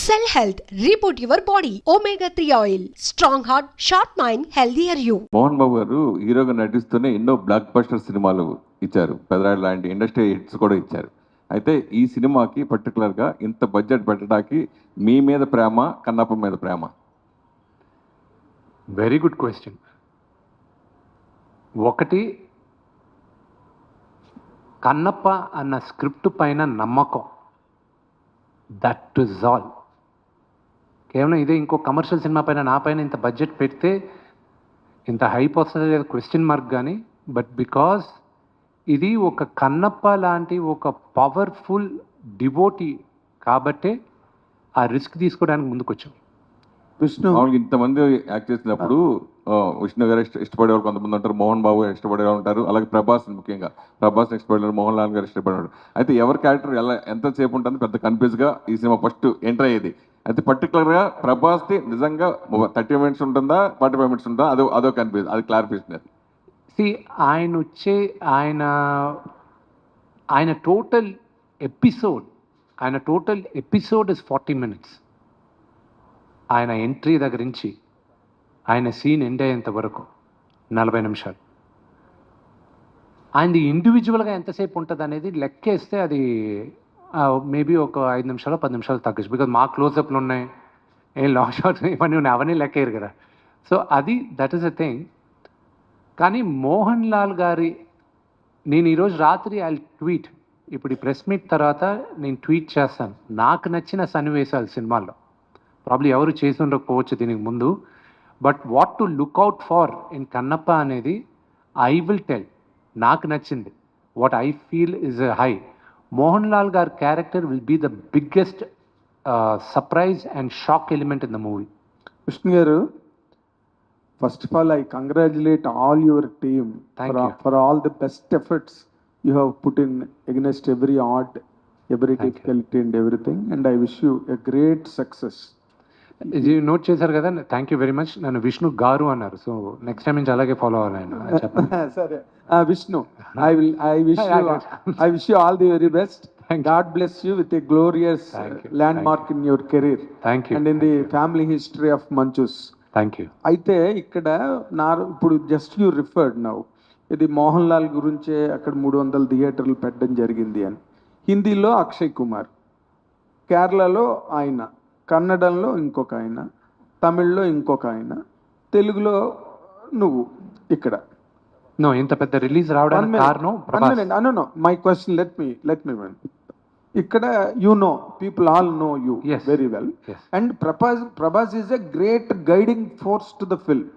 Cell Health, reboot your body. Omega 3 oil. Strong heart, sharp mind, healthier you. Mohan Babu గారు హీరోగా నటిస్తూనే ఎన్నో block buster సినిమాలు ఇచ్చారు. పెదరాయుడు లాంటి ఇండస్ట్రీ హిట్స్ కూడా ఇచ్చారు. అయితే ఈ సినిమాకి పర్టికులర్గా ఇంత బడ్జెట్ పెట్టడానికి మీ మీద ప్రేమ, కన్నప్ప మీద ప్రేమ? Very good question. ఒకటి, కన్నప్ప అన్న స్క్రిప్ట్ పైన నమ్మకం. That is all. కేవలం ఇదే ఇంకో కమర్షియల్ సినిమా పైన నా పైన ఇంత బడ్జెట్ పెడితే ఇంత హైప్ వస్తుంది లేదా క్వశ్చన్ మార్క్. కానీ బట్ బికాస్ ఇది ఒక కన్నప్ప లాంటి ఒక పవర్ఫుల్ డివోటీ కాబట్టే ఆ రిస్క్ తీసుకోవడానికి ముందుకొచ్చాం. విష్ణు ఇంతమంది యాక్ట్ చేసినప్పుడు విష్ణు గారు ఇష్టపడే వాళ్ళు కొంతమంది ఉంటారు, మోహన్ బాబు గారు ఇష్టపడే వాళ్ళు ఉంటారు, అలాగే ప్రభాస్, ముఖ్యంగా ప్రభాస్ ఇష్టపడేవారు, మోహన్ లాల్ గారు ఇష్టపడేవాడు. అయితే ఎవరి క్యారెక్టర్ ఎలా ఎంతసేపు ఉంటుంది పెద్ద కన్ఫ్యూజ్గా ఈ సినిమా ఫస్ట్ ఎంటర్ అయ్యేది. అయితే పర్టికులర్గా ప్రభాస్ది నిజంగా 30 minutes ఉంటుందా, 45 minutes ఉంటుందా, అదో కన్ఫ్యూజ్, అది క్లారిఫికేషన్. ఆయన టోటల్ ఎపిసోడ్ ఇస్ 40 minutes. ఆయన ఎంట్రీ దగ్గర నుంచి ఆయన సీన్ ఎండ్ అయ్యేంత వరకు 40 నిమిషాలు. ఆయనది ఇండివిజువల్గా ఎంతసేపు ఉంటుంది అనేది లెక్కేస్తే అది మేబీ ఒక 5 నిమిషాలు 10 నిమిషాలు తగ్గచ్చు. బికాజ్ మా క్లోజప్లు ఉన్నాయి, ఏం లాంగ్ షాట్స్ ఇవన్నీ ఉన్నాయి, అవన్నీ లెక్కేయరు కదా. సో అది దట్ ఈస్ అ థింగ్. కానీ మోహన్ లాల్ గారి, నేను ఈరోజు రాత్రి ఐ ట్వీట్, ఇప్పుడు ఈ ప్రెస్ మీట్ తర్వాత నేను ట్వీట్ చేస్తాను నాకు నచ్చిన సన్నివేశాలు సినిమాల్లో. ప్రాబ్లీ ఎవరు చేసి ఉండకపోవచ్చు దీనికి ముందు, but what to look out for in Kannappa అనేది ఐ విల్ టెల్. నాకు నచ్చింది, what I feel is high. Mohan Lal గారి character will be the biggest surprise and shock element in the movie. Vishnu garu, first of all I congratulate all your team for all the best efforts you have put in against every odd, every difficulty and everything, and I wish you a great success. ఇది note చేశారు కదా, thank you very much. నన్ను విష్ణు గారు అన్నారు, so next time నుంచి అలాగే follow అవ్వాలి. సరే Vishnu, I wish you all the very best. God bless you with a glorious landmark in your career. Thank you. And in the family history of Manchus. Thank you. అయితే ఇక్కడ ఇప్పుడు just you referred now, ఇది మోహన్ లాల్ గురించే అక్కడ 300 థియేటర్లు పెట్టడం జరిగింది అని. హిందీలో అక్షయ్ కుమార్, కేరళలో ఆయన, కన్నడంలో ఇంకొక ఆయన, తమిళ్లో ఇంకొక ఆయన, తెలుగులో నువ్వు. ఇక్కడ నో ఇంత పెద్ద రిలీజ్ రావడానికి కారణం my question, let me one. ఇక్కడ people all know you very well, and Prabhas is a great guiding force to the film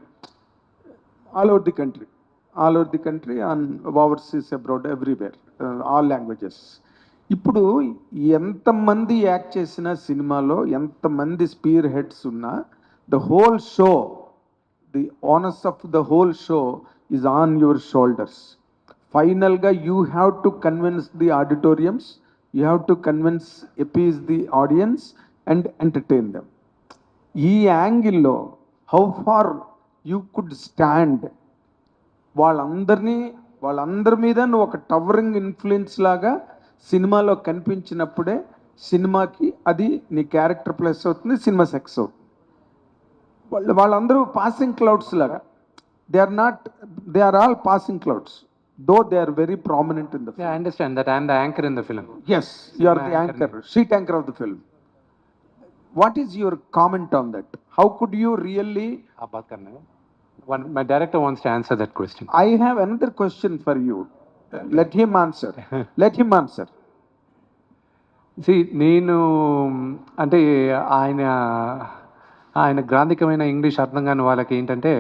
all over the country and overseas abroad, everywhere, all languages. ఇప్పుడు ఎంతమంది act చేసిన సినిమాలో ఎంతమంది spearheads ఉన్నా, the whole show, the honours of the whole show is on your shoulders. ఫైనల్గా you have to convince the auditoriums, you have to convince, appease the audience and entertain them. ఈ యాంగిల్లో how far you could stand, వాళ్ళందరి మీద నువ్వు ఒక towering influence లాగా సినిమాలో కనిపించినప్పుడే సినిమాకి అది నీ క్యారెక్టర్ ప్లస్ అవుతుంది, సినిమా సక్సెస్ అవుతుంది. వాళ్ళందరూ పాసింగ్ క్లౌడ్స్ లాగా, they are all passing clouds, though they are very prominent in the film. Yeah, I understand that I am the anchor in the film. Yes, you are the anchor, sheet anchor of the film. What is your comment on that? How could you really... My director wants to answer that question. I have another question for you. Let him answer. See, నేను అంటే ఆయన గ్రాంధికమైన English అర్థం కాని వాళ్ళకి ఏంటంటే,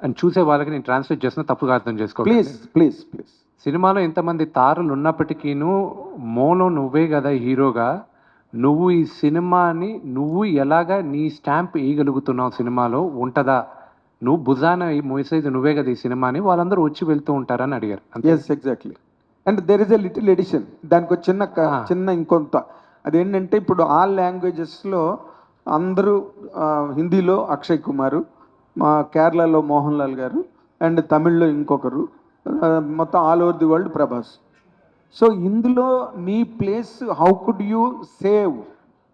and చూసే వాళ్ళకి నేను ట్రాన్స్లేట్ చేసిన తప్పుగా అర్థం చేసుకోవాలి. ప్లీజ్. సినిమాలో ఎంతమంది తారలు ఉన్నప్పటికీను మోలో నువ్వే కదా హీరోగా, నువ్వు ఈ సినిమాని నువ్వు ఎలాగా నీ స్టాంప్ వేయగలుగుతున్నావు సినిమాలో ఉంటుందా, నువ్వు భుజాన మోసేది నువ్వే కదా ఈ సినిమాని, వాళ్ళందరూ వచ్చి వెళ్తూ ఉంటారని అడిగారు. Yes, exactly. And there is a little addition, దానికి ఒక చిన్న ఇంకొంత, అదేంటంటే ఇప్పుడు ఆల్ లాంగ్వేజెస్లో అందరూ, హిందీలో అక్షయ్ కుమారు, మా కేరళలో మోహన్ లాల్ గారు, అండ్ తమిళ్లో ఇంకొకరు, మొత్తం all over the world Prabhas. So ఇందులో నీ place, how could you save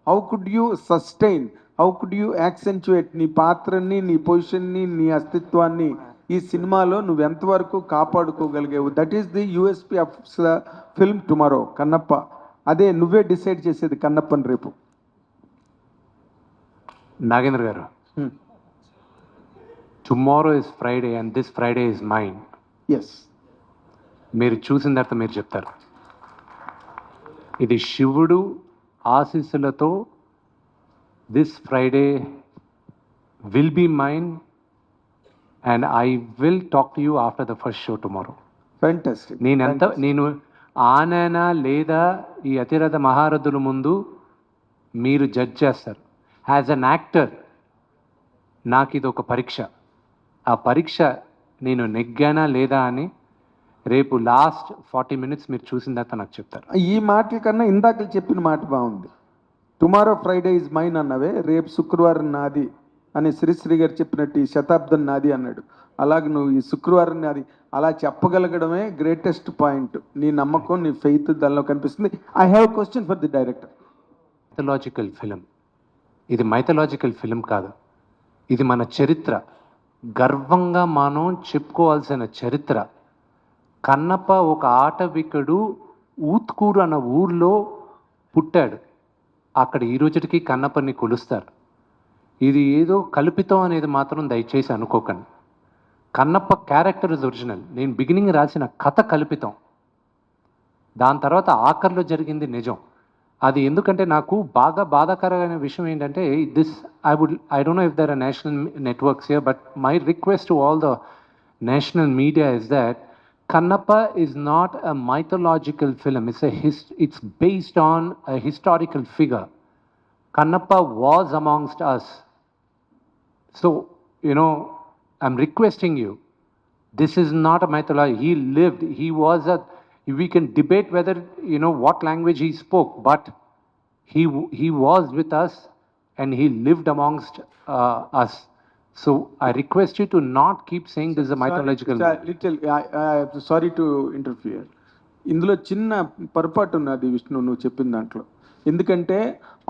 how could you sustain, how could you accentuate నీ పాత్రని, నీ పొజిషన్ని, నీ అస్తిత్వాన్ని ఈ సినిమాలో నువ్వు ఎంతవరకు కాపాడుకోగలిగావు? That is the USP of film tomorrow. Kannappa, అదే నువ్వే డిసైడ్ చేసేది కన్నప్పని రేపు. Nagendra garu, tomorrow is Friday and this Friday is mine. Yes, మీరు చూసిన తర్వాత మీరు చెప్తారు. ఇది శివుడు ఆశీస్సులతో this Friday will be mine and I will talk to you after the first show tomorrow. Fantastic. నేను ఆనైనా లేదా ఈ అతిరథ మహారథుల ముందు మీరు జడ్జ్ చేస్తారు. యాజ్ అన్ యాక్టర్ నాకు ఇది ఒక పరీక్ష. ఆ పరీక్ష నేను నెగ్గానా లేదా అని రేపు లాస్ట్ 40 minutes మీరు చూసిన తర్వాత నాకు చెప్తారు. ఈ మాటల కన్నా ఇందాక చెప్పిన మాట బాగుంది. టుమారో ఫ్రైడే ఇస్ మైన్ అన్నవే, రేపు శుక్రవారం నాది అని శ్రీశ్రీ గారు చెప్పినట్టు ఈ శతాబ్దం నాది అన్నాడు. అలాగే నువ్వు ఈ శుక్రవారం నాది అలా చెప్పగలగడమే గ్రేటెస్ట్ పాయింట్. నీ నమ్మకం, నీ ఫెయిత్ దానిలో కనిపిస్తుంది. I have question for the director. Mythological film ఇది, మైథలాజికల్ ఫిలిం కాదు, ఇది మన చరిత్ర. గర్వంగా మనం చెప్పుకోవాల్సిన చరిత్ర. కన్నప్ప ఒక ఆటవికుడు ఊత్కూరు అన్న ఊర్లో పుట్టాడు. అక్కడ ఈ రోజుకి కన్నప్పని కొలుస్తారు. ఇది ఏదో కల్పితం అనేది మాత్రం దయచేసి అనుకోకండి. Kannappa character is original. నేను బిగినింగ్ రాసిన కథ కల్పితం, దాని తర్వాత ఆఖరిలో జరిగింది నిజం. అది ఎందుకంటే నాకు బాగా బాధాకరమైన విషయం ఏంటంటే I don't know if there are national networks here, but my request to all the national media is that Kannappa is not a mythological film. It's based on a historical figure. Kannappa was amongst us. So, I'm requesting you, this is not a mythology. He lived, we can debate whether, what language he spoke, but he was with us and he lived amongst us. So I request you to not keep saying this is a mythological movie. Sorry to interfere. ఇందులో చిన్న పొరపాటు ఉన్నది విష్ణు నువ్వు చెప్పిన దాంట్లో. ఎందుకంటే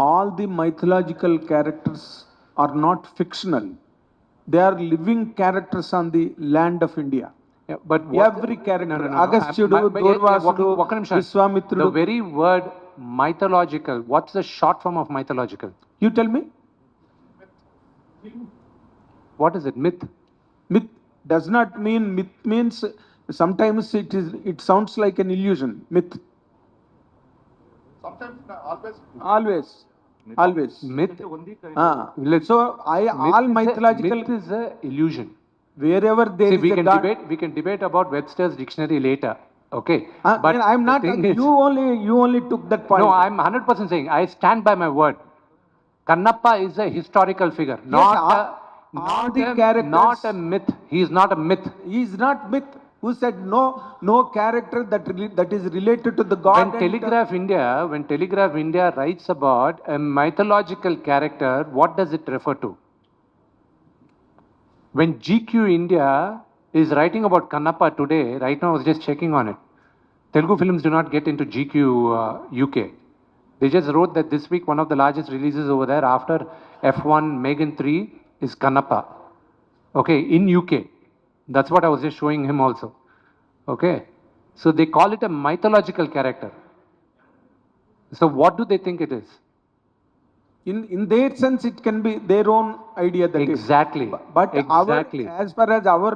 all the mythological characters are not fictional. They are living characters on the land of India. But every character, అగస్త్యుడు, దూర్వాసుడు, విశ్వామిత్రుడు. The very word mythological, what's the short form of mythological? You tell me. What is it? Myth? Myth does not mean, myth means sometimes it sounds like an illusion. Myth. Sometimes, always. Myth. So all mythological myth is a illusion. Wherever there is a God. We can debate about Webster's dictionary later. Okay. But I'm not. You only took that point. No, I'm 100% saying I stand by my word. Kannappa is a historical figure, not a myth. He is not a myth. He is not myth. Who said no character that is related to the God? When Telegraph India writes about a mythological character, what does it refer to? When GQ India is writing about Kannappa today, right now I was just checking on it. Telugu films do not get into GQ UK. They just wrote that this week one of the largest releases over there after F1 Megan 3 is Kannappa. Okay, in UK. That's what I was just showing him also. Okay. So they call it a mythological character. So what do they think it is? In their sense, it can be their own idea. That exactly. But exactly. As far as our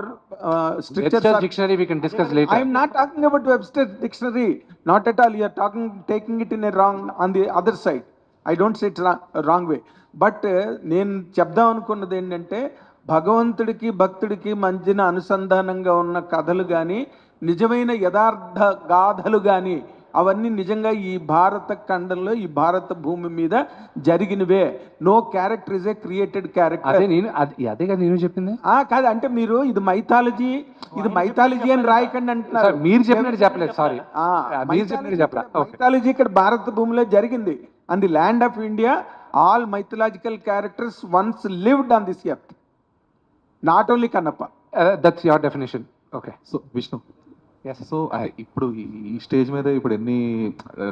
strictures Webster's dictionary we can discuss later. I am not talking about Webster's dictionary. Not at all. You are taking it in a wrong, on the other side. I don't say it wrong way. But నేను చెప్దాం అనుకున్నది ఏంటంటే భగవంతుడికి భక్తుడికి మధ్యన అనుసంధానంగా ఉన్న కథలు కానీ నిజమైన యథార్థ గాథలు కానీ అవన్నీ నిజంగా ఈ భారత ఖండంలో ఈ భారత భూమి మీద జరిగినవే. No character is a created character. అదే కదా నేను చెప్పింది. కాదు అంటే మీరు ఇది మైథాలజీ అని రాయకండి అంటున్నారు. మీరు చెప్పినట్టు చెప్పలేదు. సారీ, మైథాలజీ ఇక్కడ భారత భూమిలో జరిగింది. On the land of India all mythological characters once lived on this earth, not only Kannappa. That's your definition. Okay. So Vishnu, so అంటే ఇప్పుడు ఈ స్టేజ్ మీద ఇప్పుడు ఎన్ని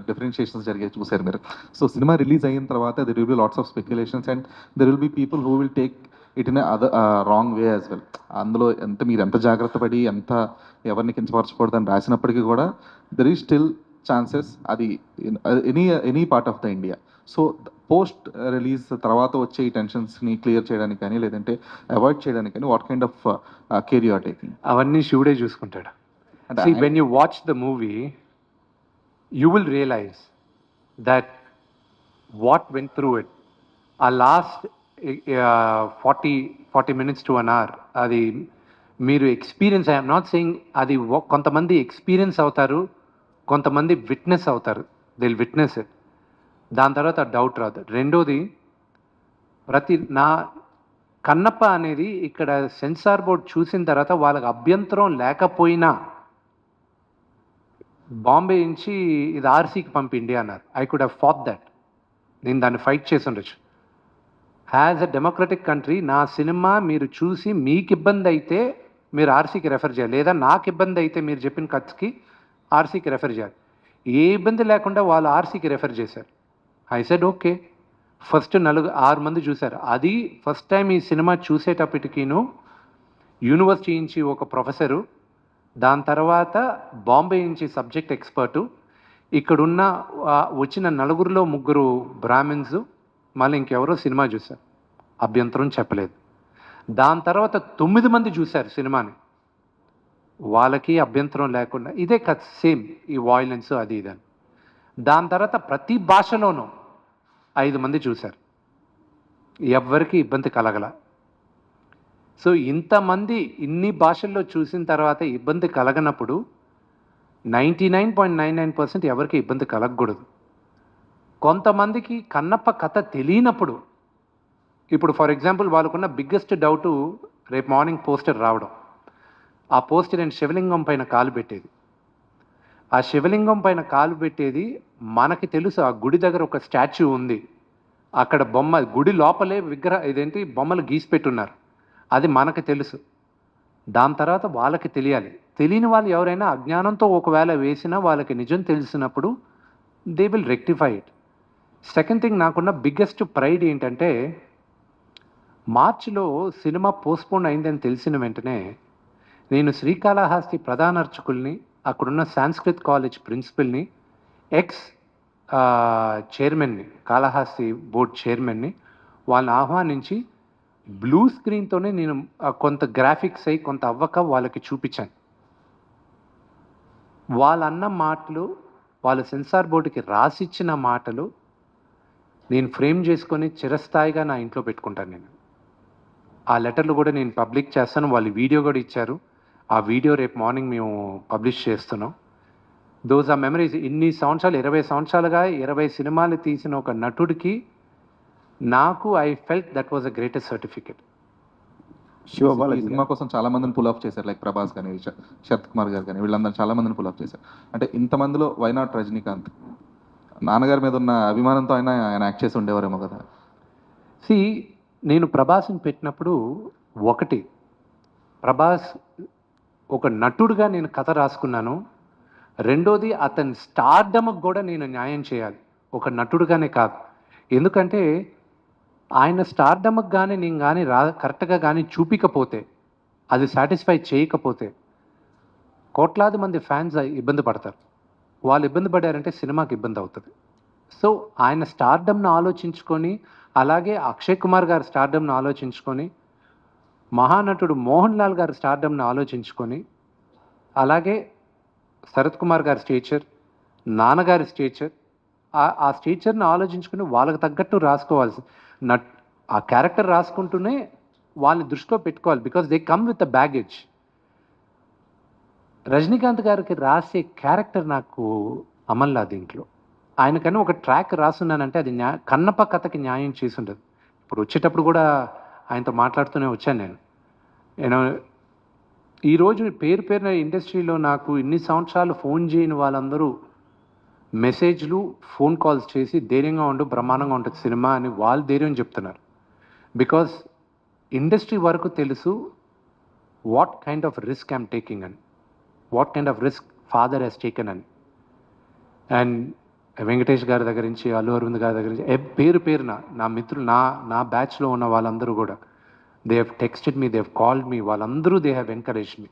డిఫరెన్షియేషన్స్ జరిగాయి చూసారు మీరు. సో సినిమా రిలీజ్ అయిన తర్వాత there will be lots of speculations and there will be people who will take it in other wrong way as well. అందులో మీరు ఎంత జాగ్రత్త పడి ఎంత ఎవరిని కించపరచకూడదని రాసినప్పటికీ కూడా దెర్ ఈజ్ స్టిల్ ఛాన్సెస్ అది any part of the India. So post release తర్వాత వచ్చే ఈ టెన్షన్స్ని క్లియర్ చేయడానికి కానీ లేదంటే అవాయిడ్ చేయడానికి కానీ what kind of care you are taking? అవన్నీ శివుడే చూసుకుంటాడు. See, when you watch the movie, you will realize that what went through it. Our last 40 minutes to an hour, అది మీరు ఎక్స్పీరియన్స్, ఐఎమ్ నాట్ సెయింగ్ అది కొంతమంది experience అవుతారు, కొంతమంది witness అవుతారు, దే విల్ విట్నెస్ ఇట్. దాని తర్వాత డౌట్ రాదు. రెండోది, నా కన్నప్ప అనేది ఇక్కడ సెన్సార్ బోర్డ్ చూసిన తర్వాత వాళ్ళకి అభ్యంతరం లేకపోయినా బాంబే నుంచి ఇది ఆర్సీకి పంపిండి అన్నారు. I could have fought that. నేను దాన్ని ఫైట్ చేసి ఉండొచ్చు. యాజ్ అ డెమోక్రటిక్ కంట్రీ నా సినిమా మీరు చూసి మీకు ఇబ్బంది అయితే మీరు ఆర్సీకి రెఫర్ చేయాలి, లేదా నాకు ఇబ్బంది అయితే మీరు చెప్పిన ఖర్చుకి ఆర్సీకి రెఫర్ చేయాలి. ఏ ఇబ్బంది లేకుండా వాళ్ళు ఆర్సీకి రెఫర్ చేశారు. I said okay. ఫస్ట్ 6 మంది చూశారు. అది ఫస్ట్ టైం ఈ సినిమా చూసేటప్పటికీను యూనివర్సిటీ నుంచి ఒక ప్రొఫెసరు, దాని తర్వాత బాంబే నుంచి సబ్జెక్ట్ ఎక్స్పర్టు, ఇక్కడున్న వచ్చిన 4గురిలో 3 బ్రాహ్మిన్స్, మళ్ళీ ఇంకెవరో సినిమా చూశారు, అభ్యంతరం చెప్పలేదు. దాని తర్వాత 9 మంది చూశారు సినిమాని, వాళ్ళకి అభ్యంతరం లేకుండా. ఇదే కదా సేమ్ ఈ వాయిలెన్స్ అది ఇదని. దాని తర్వాత ప్రతి భాషలోనూ 5 మంది చూశారు, ఎవ్వరికి ఇబ్బంది కలగల. సో ఇంతమంది ఇన్ని భాషల్లో చూసిన తర్వాత ఇబ్బంది కలగనప్పుడు 99.99% ఎవరికి ఇబ్బంది కలగకూడదు. కొంతమందికి కన్నప్ప కథ తెలియనప్పుడు, ఇప్పుడు ఫర్ ఎగ్జాంపుల్ వాళ్ళకున్న బిగ్గెస్ట్ డౌటు రేపు మార్నింగ్ పోస్టర్ రావడం. ఆ పోస్టర్ నేను శివలింగం పైన కాలు పెట్టేది. ఆ శివలింగం పైన కాలు పెట్టేది మనకి తెలుసు. ఆ గుడి దగ్గర ఒక స్టాచ్యూ ఉంది, అక్కడ బొమ్మ, గుడి లోపలే ఇదేంటి బొమ్మలు గీసి పెట్టున్నారు, అది మనకు తెలుసు. దాని తర్వాత వాళ్ళకి తెలియాలి. తెలియని వాళ్ళు ఎవరైనా అజ్ఞానంతో ఒకవేళ వేసినా వాళ్ళకి నిజం తెలిసినప్పుడు they will rectify it. Second thing, నాకున్న బిగ్గెస్ట్ ప్రైడ్ ఏంటంటే మార్చిలో సినిమా పోస్ట్పోన్ అయిందని తెలిసిన వెంటనే నేను శ్రీకాళహస్తి ప్రధాన అర్చకుల్ని, అక్కడున్న సాంస్క్రిత్ కాలేజ్ ప్రిన్సిపల్ని, ఎక్స్ చైర్మన్ని, కాళహస్తి బోర్డ్ చైర్మన్ని, వాళ్ళని ఆహ్వానించి బ్లూ స్క్రీన్తోనే నేను కొంత గ్రాఫిక్స్ అయి కొంత అవ్వక వాళ్ళకి చూపించాను. వాళ్ళన్న మాటలు, వాళ్ళ సెన్సార్ బోర్డుకి రాసిచ్చిన మాటలు నేను ఫ్రేమ్ చేసుకొని చిరస్థాయిగా నా ఇంట్లో పెట్టుకుంటాను. నేను ఆ లెటర్లు కూడా నేను పబ్లిక్ చేస్తాను. వాళ్ళు వీడియో కూడా ఇచ్చారు. ఆ వీడియో రేపు మార్నింగ్ మేము పబ్లిష్ చేస్తున్నాం. Those are memories. ఇన్ని సంవత్సరాలు, 20 సంవత్సరాలుగా 20 సినిమాలు తీసిన ఒక నటుడికి నాకు I felt that was a greatest certificate. ఈ సినిమా కోసం చాలా మందిని పుల్ ఆఫ్ చేశారు, లైక్ ప్రభాస్ కానీ శరత్ కుమార్ గారు కానీ, వీళ్ళందరూ చాలా మందిని పుల్ ఆఫ్ చేశారు. అంటే ఇంతమందిలో వై నాట్ రజనీకాంత్? నాన్నగారి మీద ఉన్న అభిమానంతో ఆయన యాక్ట్ చేసి ఉండేవారేమో కదా. నేను ప్రభాస్ని పెట్టినప్పుడు, ఒకటి, ప్రభాస్ ఒక నటుడుగా నేను కథ రాసుకున్నాను. రెండోది, అతని స్టార్డమ్కి కూడా నేను న్యాయం చేయాలి, ఒక నటుడుగానే కాదు. ఎందుకంటే ఆయన స్టార్డమ్కి కానీ నేను కానీ కరెక్ట్గా కానీ చూపించకపోతే, అది సాటిస్ఫై చేయకపోతే కోట్లాది మంది ఫ్యాన్స్ ఇబ్బంది పడతారు. వాళ్ళు ఇబ్బంది పడారంటే సినిమాకి ఇబ్బంది అవుతుంది. సో ఆయన స్టార్డమ్ను ఆలోచించుకొని, అలాగే అక్షయ్ కుమార్ గారి స్టార్డమ్ను ఆలోచించుకొని, మహానటుడు మోహన్ లాల్ గారి స్టార్డమ్ను ఆలోచించుకొని, అలాగే శరత్ కుమార్ గారి స్టేచర్, నాన్నగారి స్టేచర్, ఆ స్టేచర్ని ఆలోచించుకుని వాళ్ళకి తగ్గట్టు రాసుకోవాల్సి, ఆ క్యారెక్టర్ రాసుకుంటూనే వాళ్ళని దృష్టిలో పెట్టుకోవాలి. Because they come with a baggage. Rajinikanth గారికి రాసే క్యారెక్టర్ నాకు అమల్లా దీంట్లో. ఆయనకని ఒక ట్రాక్ రాస్తున్నానంటే అది కన్నప్ప కథకి న్యాయం చేసి ఉండదు. ఇప్పుడు వచ్చేటప్పుడు కూడా ఆయనతో మాట్లాడుతూనే వచ్చాను నేను ఈరోజు పేరున ఇండస్ట్రీలో నాకు ఇన్ని సంవత్సరాలు ఫోన్ చేయని వాళ్ళందరూ మెసేజ్లు, ఫోన్ కాల్స్ చేసి ధైర్యంగా ఉండు, బ్రహ్మాండంగా ఉంటుంది సినిమా అని వాళ్ళు ధైర్యం చెప్తున్నారు. బికాస్ ఇండస్ట్రీ వరకు తెలుసు what kind of risk I'm taking అని. What kind of risk father he's taken అని. అండ్ వెంకటేష్ గారి దగ్గర నుంచి, అల్లు అరవింద్ గారి దగ్గర నుంచి, పేరు పేరున నా మిత్రులు, నా బ్యాచ్లో ఉన్న వాళ్ళందరూ కూడా they have texted me, they have called me, వాళ్ళందరూ they have encouraged me.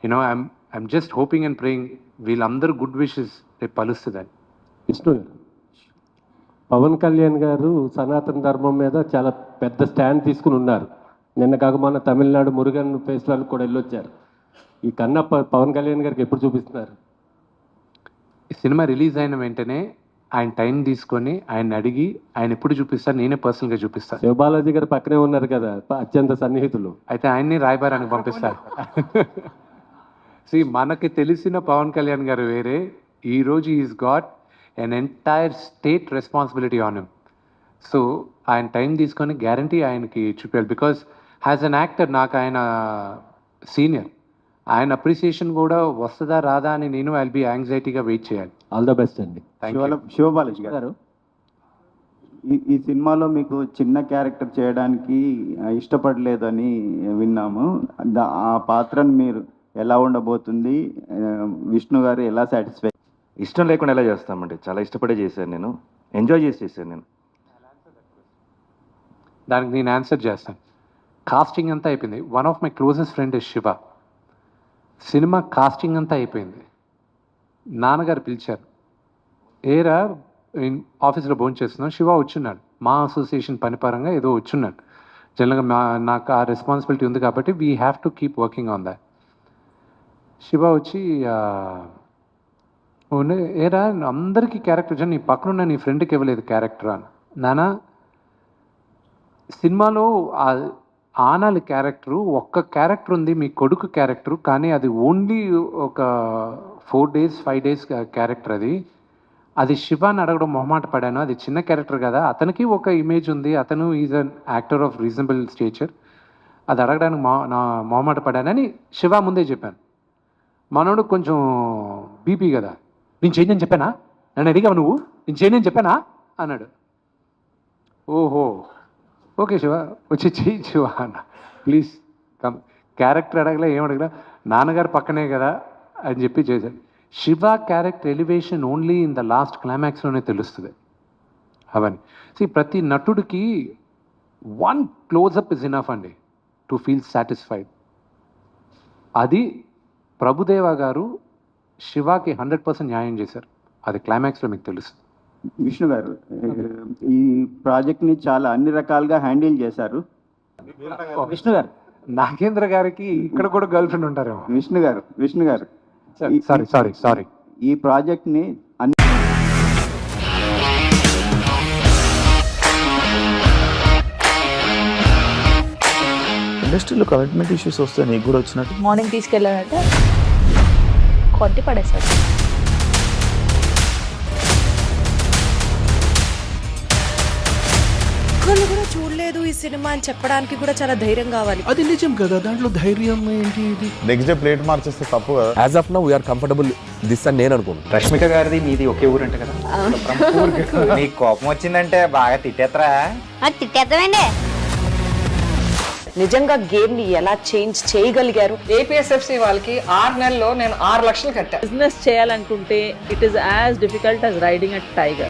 You know I'm just hoping and praying వీళ్ళందరూ గుడ్ విషెస్ రేపు పలుస్తుందని. విష్ణు గారు, పవన్ కళ్యాణ్ గారు సనాతన ధర్మం మీద చాలా పెద్ద స్టాండ్ తీసుకుని ఉన్నారు. నిన్న కాక మొన్న తమిళనాడు మురుగన్ ఫెస్టివల్ కూడా వెళ్ళొచ్చారు. ఈ కన్నప్ప పవన్ కళ్యాణ్ గారికి ఎప్పుడు చూపిస్తున్నారు? ఈ సినిమా రిలీజ్ అయిన వెంటనే ఆయన టైం తీసుకొని ఆయన అడిగి ఆయన ఎప్పుడు చూపిస్తారు, నేనే పర్సనల్గా చూపిస్తాను. శివబాలాజీ గారు పక్కనే ఉన్నారు కదా, అత్యంత సన్నిహితులు. అయితే ఆయన్ని రాయబారానికి పంపిస్తారు. మనకి తెలిసిన పవన్ కళ్యాణ్ గారు వేరే, ఈరోజు is got an entire state responsibility on him. So ఆయన టైం తీసుకొని గ్యారంటీ ఆయనకి చూపించాలి. బికాస్ యాజ్ అన్ యాక్టర్ నాకు ఆయన సీనియర్, ఆయన అప్రిసియేషన్ కూడా వస్తుందా రాదా అని నేను ఐల్ బి యాంగ్జైటీగా వెయిట్ చేయాలి. ఆల్ ద బెస్ట్ అండి. శివబాలాజీ గారు, ఈ సినిమాలో మీకు చిన్న క్యారెక్టర్ చేయడానికి ఇష్టపడలేదని విన్నాము. ఆ పాత్రను మీరు ఎలా ఉండబోతుంది, విష్ణు గారు ఎలా సాటిస్ఫై? ఇష్టం లేకుండా ఎలా చేస్తామండి, చాలా ఇష్టపడే చేశాను, నేను ఎంజాయ్ చేసి చేశాను. నేను దానికి నేను ఆన్సర్ చేస్తాను. కాస్టింగ్ అంతా అయిపోయింది. One of my closest friend is Shiva. Cinema casting అంతా అయిపోయింది. నాన్నగారు పిలిచారు, ఏరా ఆఫీస్లో భోజనం చేస్తున్నాం, శివ వచ్చున్నాడు, మా అసోసియేషన్ పనిపరంగా ఏదో వచ్చున్నాడు. జనరల్గా నాకు ఆ రెస్పాన్సిబిలిటీ ఉంది కాబట్టి we have to keep working on that. Shiva వచ్చి ఏరా అందరికీ క్యారెక్టర్ వచ్చాను, నీ పక్కనున్న నీ ఫ్రెండ్కి ఇవ్వలేదు క్యారెక్టర్ అని. నాన్న, సినిమాలో ఆనాలి క్యారెక్టరు ఒక్క క్యారెక్టర్ ఉంది, మీ కొడుకు క్యారెక్టరు, కానీ అది ఓన్లీ ఒక 4 days 5 days క్యారెక్టర్. అది శివాని అడగడం మొహమాట పడాను. అది చిన్న క్యారెక్టర్ కదా, అతనికి ఒక ఇమేజ్ ఉంది, అతను is an actor of reasonable stature, అది అడగడానికి నా మొహమాట పడానని శివ ముందే చెప్పాను. మనోడు కొంచెం బీపీ కదా, నేను చేయని చెప్పానా, నన్ను అడిగావు నువ్వు, నేను చేయని చెప్పానా అన్నాడు. ఓహో ఓకే శివ, వచ్చి చెయ్యి శివ అన్న, ప్లీజ్ కమ్. క్యారెక్టర్ అడగలే, ఏం అడగలే, నాన్నగారు పక్కనే కదా అని చెప్పి చేశాను. Shiva character elevation only in the last క్లైమాక్స్లోనే తెలుస్తుంది అవన్నీ. ప్రతి నటుడికి 1 close-up ఇస్ ఇనఫ్ అండి టు ఫీల్ సాటిస్ఫైడ్. అది ప్రభుదేవా గారు శివాకి 100% న్యాయం చేశారు. అది క్లైమాక్స్లో మీకు తెలుసు. విష్ణు గారు, ఈ ప్రాజెక్ట్ని చాలా అన్ని రకాలుగా హ్యాండిల్ చేశారు. విష్ణు గారు, నాగేంద్ర గారికి ఇక్కడ కూడా గర్ల్ ఫ్రెండ్ ఉంటారేమో. విష్ణు గారు సారీ ఈ ప్రాజెక్ట్ని ఇండస్ట్రీలో కమిట్మెంట్ ఇష్యూస్ వస్తే నీకు కూడా వచ్చినట్టు? మార్నింగ్ తీసుకెళ్ళాడంటే కొట్టి పడేశాడు. ఒక్కళ్ళు కూడా చూడలేదు ఈ సినిమా అని చెప్పడానికి కూడా చాలా ధైర్యం కావాలి. అది నిజం కదా, దాంట్లో ధైర్యం ఏంటి? ఇది నెక్స్ట్ డే ప్లేట్ మార్చేస్తే తప్పు కదా. As of now we are comfortable this అని నేను అనుకుంటున్నాను. రష్మిక గారిది మీది ఒకే ఊరు అంటే కదా? నీకు కోపం వచ్చిందంటే బాగా తిట్టేత్తరా? తిట్టేద్దామండి. నిజంగా గేమ్ ని ఎలా చేంజ్ చేయగలిగారు? ఏపీఎస్ఎఫ్సి వాళ్ళకి 6 నెలల్లో నేను 6 లక్షలు కట్టా. బిజినెస్ చేయాలనుకుంటే it is as difficult as riding a tiger.